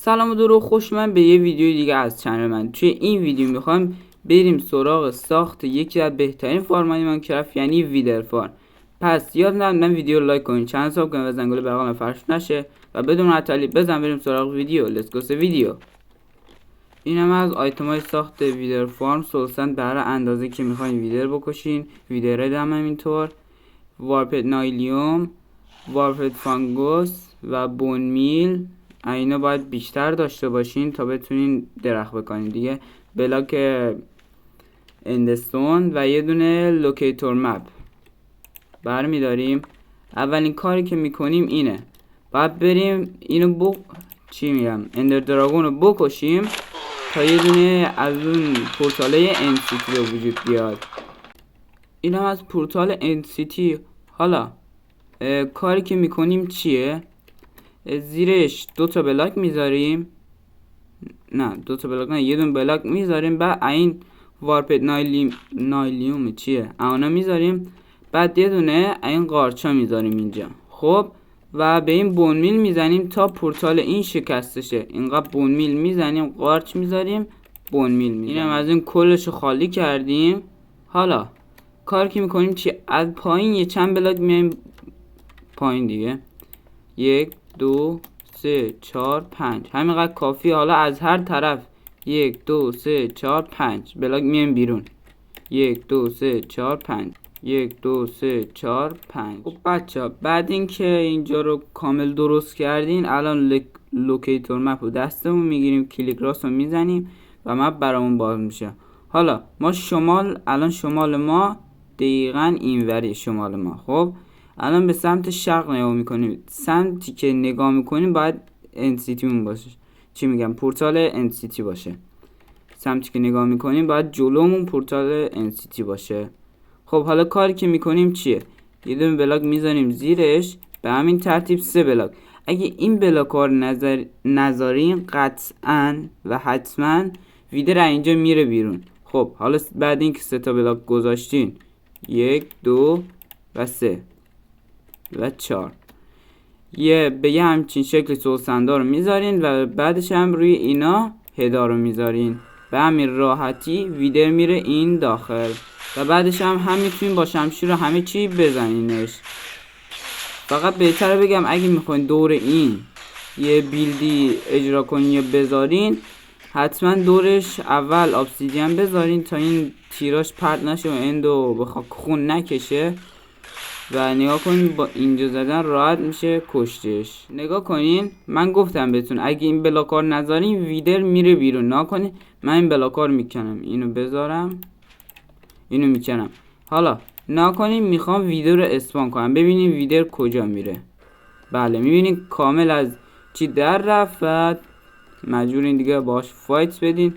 سلام و درود، خوش من به یه ویدیو دیگه از چنل من. توی این ویدیو میخوایم بریم سراغ ساخت یکی از بهترین فارم‌های ماینکرافت، یعنی ویدر فارم. پس یاد نرم ویدیو لایک کنین، چند ساب کنین و زنگوله برقم فرش نشه و بدون عطلی بزن بریم سراغ ویدیو. لیتس گو ویدیو. این هم از آیتم های ساخت ویدر فارم، سوسن برای اندازه که میخواین ویدر بکشین. ویدر هم اینطور، وارپت نایلیوم، وارپت فانگوس و بون میل، اینا باید بیشتر داشته باشین تا بتونین درخت بکنین دیگه. بلاک اندستون و یه دونه لوکیتور مپ برمیداریم. اولین کاری که میکنیم اینه، باید بریم اینو اندر دراگون رو بکشیم تا یه دونه از اون پورتاله انسیتی به وجود بیاد. این هم از پورتال انسیتی. حالا کاری که میکنیم چیه؟ زیرش دوتا بلاک میذاریم، یه دونه بلاک میذاریم. بعد این وارپت نایلیوم چیه اونا میذاریم. بعد یه دونه این قارچا میذاریم اینجا. خب و به این بون میل میزنیم تا پورتال این شکسته شه. اینقدر بون میل میزنیم، قارچ میذاریم، بون میل میزنیم. اینم از این کلش خالی کردیم. حالا کار که میکنیم چیه؟ از پایین یه چند بلاک میایم پایین دیگه. 1 2 3 4 5 همینقدر کافی. حالا از هر طرف 1 2 3 4 5 بلاک میایم بیرون. 1 2 3 4 5 1 2 3 4 5. خب بچه‌ها، بعد اینکه اینجا رو کامل درست کردین، الان لوکیتور مپ رو دستمون میگیریم، کلیک راست رو میزنیم و مپ برامون باز میشه. حالا ما الان شمال ما دقیقاً اینوری شمال ما. خب الان به سمت شرق نگاه میکنیم. سمتی که نگاه میکنیم باید انسیتیمون باشه. پورتال انسیتی باشه. سمتی که نگاه میکنیم باید جلومون پورتال انسیتی باشه. خب حالا کاری که میکنیم چیه؟ یه دونه بلاک میذاریم زیرش، به همین ترتیب 3 بلاک. اگه این بلاک ها رو نذارین قطعاً و حتما ویدر اینجا میره بیرون. خب حالا بعد اینکه 3 تا بلاک گذاشتین، 1 2 و 3 و 4 به یه همچین شکل سوسندار رو میذارین و بعدش هم روی اینا هدا رو میذارین. به همین راحتی ویدر میره این داخل و بعدش هم میتونین با شمشیر رو همه چی بزنینش. فقط بهتره بگم اگه میخواین دور این یه بیلدی اجرا کنین یا بذارین، حتما دورش اول ابسیدین بذارین تا این تیراش پرت نشه و اندو بخواد خون نکشه. و نگاه کنین با اینجا زدن راحت میشه کشتش. نگاه کنین، من گفتم بهتون اگه این بلاکار نذارین ویدر میره بیرون. نگاه کنین، من این بلاکار میکنم، اینو بذارم، اینو میکنم. حالا نگاه کنین، میخوام ویدر رو اسپان کنم. ببینین ویدر کجا میره. بله میبینین کامل از چی در رفت و مجبورین دیگه باش فایت بدین